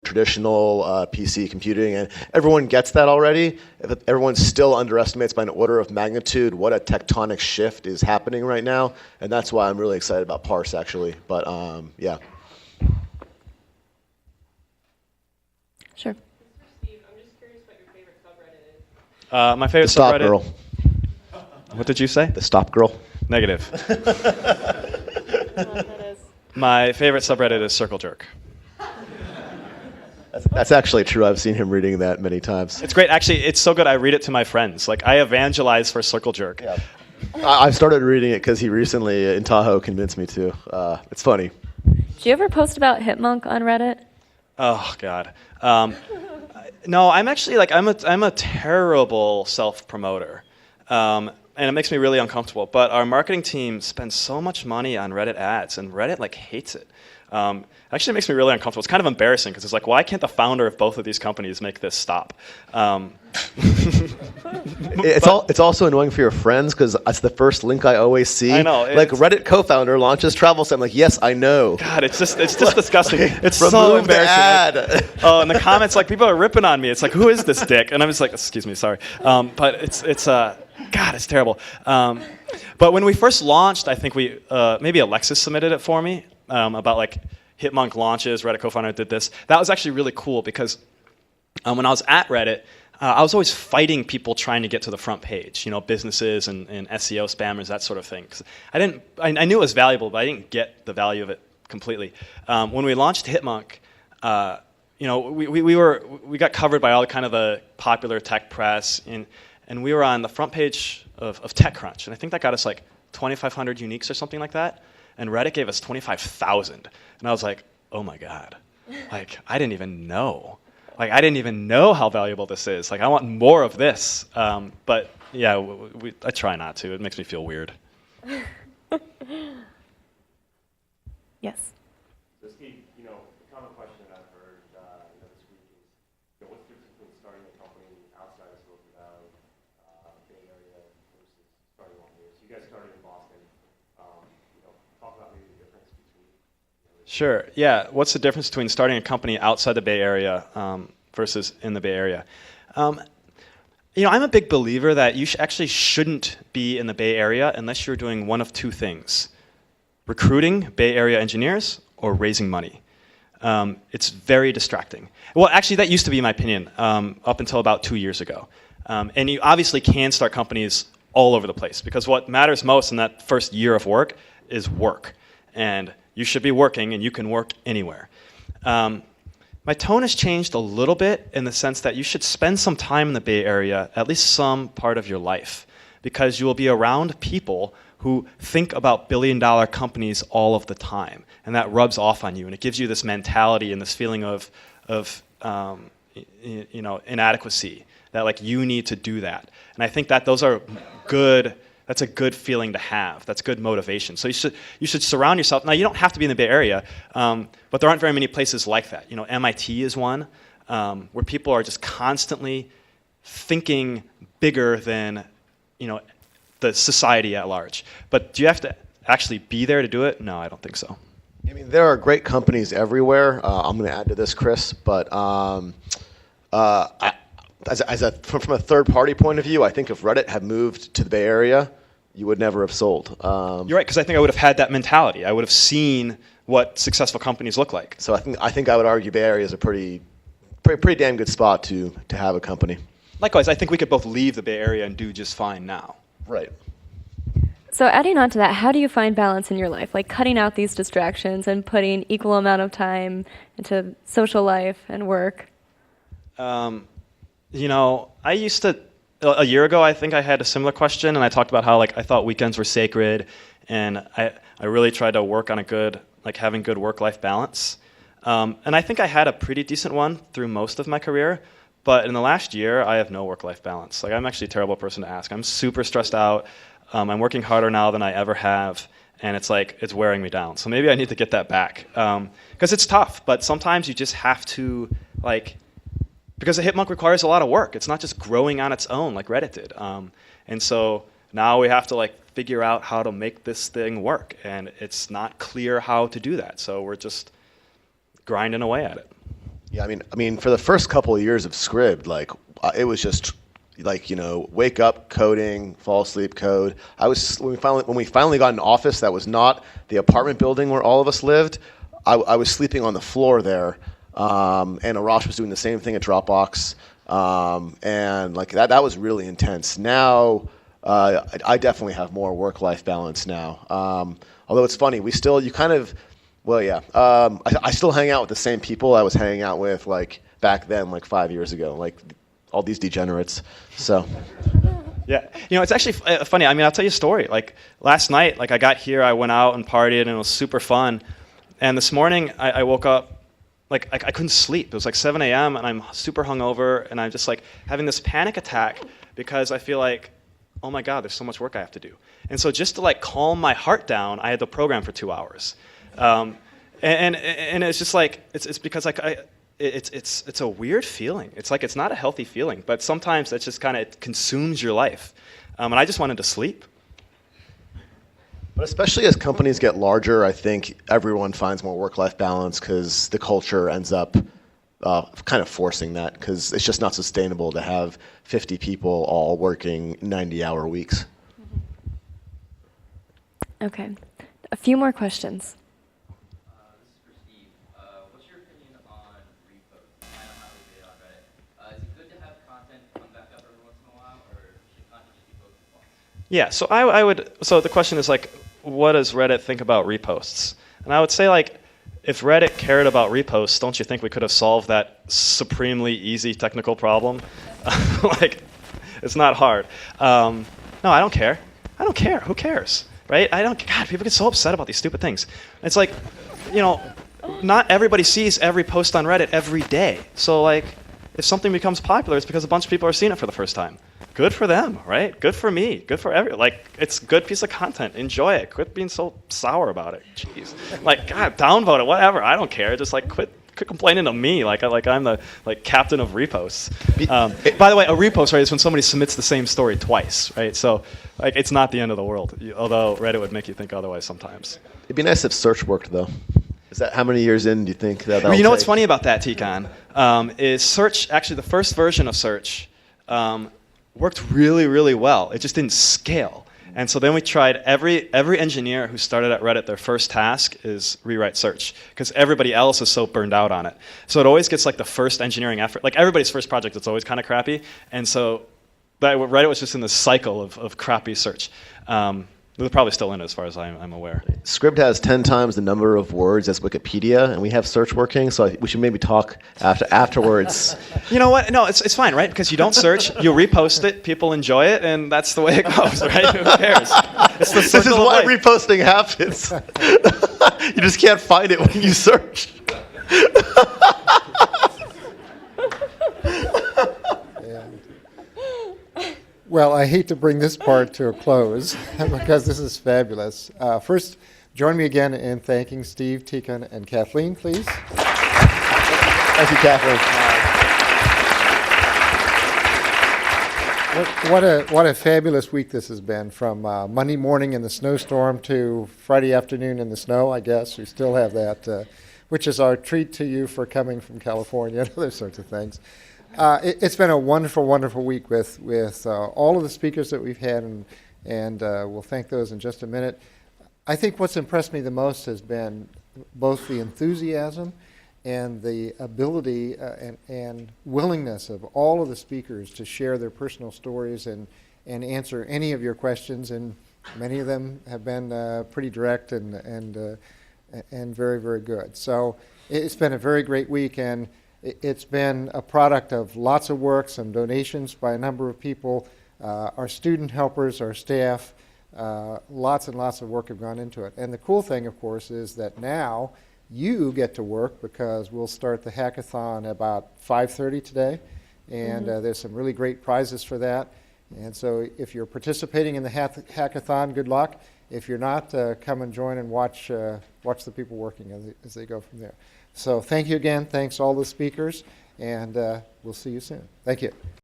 traditional PC computing, and everyone gets that already. Everyone still underestimates by an order of magnitude what a tectonic shift is happening right now, and that's why I'm really excited about Parse, actually. But yeah. Sure. Steve, I'm just curious what your favorite subreddit is. My favorite The Stop subreddit. Girl. What did you say? The Stop Girl. Negative. That is. My favorite subreddit is Circle Jerk. That's actually true. I've seen him reading that many times. It's great. Actually, it's so good. I read it to my friends. Like, I evangelize for Circle Jerk. Yeah. I've started reading it because he recently in Tahoe convinced me to. It's funny. Do you ever post about Hipmunk on Reddit? Oh God. No, I'm actually like I'm a terrible self-promoter, and it makes me really uncomfortable. But our marketing team spends so much money on Reddit ads, and Reddit like hates it. Actually, it makes me really uncomfortable. It's kind of embarrassing because it's like, why can't the founder of both of these companies make this stop? It's also annoying for your friends because that's the first link I always see. I know, Like Reddit co-founder launches travel site. I'm like, yes, I know. God, it's just disgusting. It's Remove so the embarrassing. ad. Oh, in the comments, like people are ripping on me. It's like, who is this dick? And I'm just like, excuse me, sorry. But it's God, it's terrible. But when we first launched, I think we maybe Alexis submitted it for me about like Hipmunk launches. Reddit co-founder did this. That was actually really cool because when I was at Reddit, I was always fighting people trying to get to the front page, you know, businesses and SEO spammers, that sort of thing. 'Cause I knew it was valuable, but I didn't get the value of it completely. When we launched Hipmunk, you know, we got covered by all the kind of the popular tech press, and we were on the front page of TechCrunch, and I think that got us like 2,500 uniques or something like that. And Reddit gave us 25,000, and I was like, oh my God, like I didn't even know. Like, I didn't even know how valuable this is. Like, I want more of this. But, yeah, I try not to. It makes me feel weird. Yes. So, Steve, you know, a common question I've heard this week is, you know, what's the difference between starting a company outside of Silicon Valley, Bay Area, versus starting one here? So you guys started in Boston. You know, talk about maybe the difference between. Sure. Yeah. What's the difference between starting a company outside the Bay Area versus in the Bay Area? You know, I'm a big believer that you actually shouldn't be in the Bay Area unless you're doing one of two things: recruiting Bay Area engineers or raising money. It's very distracting. Well, actually, that used to be my opinion up until about 2 years ago. And you obviously can start companies all over the place because what matters most in that first year of work is work. And you should be working, and you can work anywhere. My tone has changed a little bit in the sense that you should spend some time in the Bay Area, at least some part of your life, because you will be around people who think about billion-dollar companies all of the time, and that rubs off on you, and it gives you this mentality and this feeling of you know, inadequacy, that like you need to do that. And I think that those are good. That's a good feeling to have. That's good motivation. So you should surround yourself. Now, you don't have to be in the Bay Area, but there aren't very many places like that. You know, MIT is one where people are just constantly thinking bigger than, you know, the society at large. But do you have to actually be there to do it? No, I don't think so. I mean, there are great companies everywhere. I'm going to add to this, Chris, but from a third-party point of view, I think if Reddit had moved to the Bay Area, you would never have sold. You're right, because I think I would have had that mentality. I would have seen what successful companies look like. So I think I would argue Bay Area is a pretty damn good spot to have a company. Likewise, I think we could both leave the Bay Area and do just fine now. Right. So adding on to that, how do you find balance in your life? Like cutting out these distractions and putting equal amount of time into social life and work? You know, I used to, a year ago, I think I had a similar question, and I talked about how like I thought weekends were sacred, and I really tried to work on having good work-life balance. And I think I had a pretty decent one through most of my career, but in the last year, I have no work-life balance. Like, I'm actually a terrible person to ask. I'm super stressed out. I'm working harder now than I ever have, and it's wearing me down. So maybe I need to get that back, because it's tough, but sometimes you just have to, because the Hipmunk requires a lot of work. It's not just growing on its own like Reddit did. And so now we have to figure out how to make this thing work, and it's not clear how to do that. So we're just grinding away at it. Yeah, I mean, for the first couple of years of Scribd, like it was just like wake up, coding, fall asleep, code. I was when we finally got an office that was not the apartment building where all of us lived. I was sleeping on the floor there, and Arash was doing the same thing at Dropbox, and like that was really intense. Now, I definitely have more work-life balance now. Although it's funny, you kind of. Well, yeah. I still hang out with the same people I was hanging out with like back then, like 5 years ago, like all these degenerates. So, Yeah, it's actually funny. I mean, I'll tell you a story. Like last night, like I got here, I went out and partied, and it was super fun. And this morning, I woke up, like I couldn't sleep. It was like 7 a.m. and I'm super hungover, and I'm just like having this panic attack because I feel like, oh my God, there's so much work I have to do. And so just to like calm my heart down, I had to program for 2 hours. And it's just like it's because like it's a weird feeling. It's like it's not a healthy feeling, but sometimes it just kind of consumes your life. And I just wanted to sleep. but especially as companies get larger, I think everyone finds more work-life balance because the culture ends up kind of forcing that because it's just not sustainable to have 50 people all working 90-hour weeks. Okay. A few more questions. This is for Steve. What's your opinion on reposts? I know how we did on Reddit. Is it good to have content come back up every once in a while, or should content just be posted once? Yeah, so I would. So the question is like, what does Reddit think about reposts? And I would say like, if Reddit cared about reposts, don't you think we could have solved that supremely easy technical problem? Like, it's not hard. No, I don't care. I don't care. Who cares, right? God, people get so upset about these stupid things. It's like, not everybody sees every post on Reddit every day. So like, if something becomes popular, it's because a bunch of people are seeing it for the first time. Good for them, right? Good for me. Good for everyone. Like, it's a good piece of content. Enjoy it. Quit being so sour about it. Jeez. Like, God, downvote it. Whatever. I don't care. Just like quit complaining to me. Like I'm the captain of reposts. By the way, a repost, right, is when somebody submits the same story twice, right? So like, it's not the end of the world. Although Reddit would make you think otherwise sometimes. It'd be nice if search worked though. Is that how many years in do you think that? Well, what's funny about that, Tikan, is search. Actually, the first version of search worked really, really well. It just didn't scale. And so then we tried every engineer who started at Reddit, their first task is rewrite search because everybody else is so burned out on it. So it always gets like the first engineering effort. Like everybody's first project, it's always kind of crappy. And so Reddit was just in this cycle of crappy search. They're probably still in it as far as I'm aware. Scribd has 10 times the number of words as Wikipedia, and we have search working, so we should maybe talk afterwards. You know what? No, it's fine, right? Because you don't search, you repost it, people enjoy it, and that's the way it goes, right? Who cares? It's the This is circle of why life. reposting happens. You just can't find it when you search. Well, I hate to bring this part to a close because this is fabulous. First, join me again in thanking Steve, Tikan, and Kathleen, please. Thank you, Kathleen. What a fabulous week this has been, from Monday morning in the snowstorm to Friday afternoon in the snow, I guess. We still have that, which is our treat to you for coming from California and other sorts of things. It's been a wonderful, wonderful week with all of the speakers that we've had, and we'll thank those in just a minute. I think what's impressed me the most has been both the enthusiasm and the ability and willingness of all of the speakers to share their personal stories and answer any of your questions, and many of them have been pretty direct and very, very good. So it's been a very great week, and it's been a product of lots of work, some donations by a number of people, our student helpers, our staff, lots and lots of work have gone into it. And the cool thing, of course, is that now you get to work, because we'll start the hackathon about 5:30 today, and there's some really great prizes for that. And so if you're participating in the hackathon, good luck. If you're not, come and join and watch the people working as they go from there. So thank you again. Thanks all the speakers, and we'll see you soon. Thank you.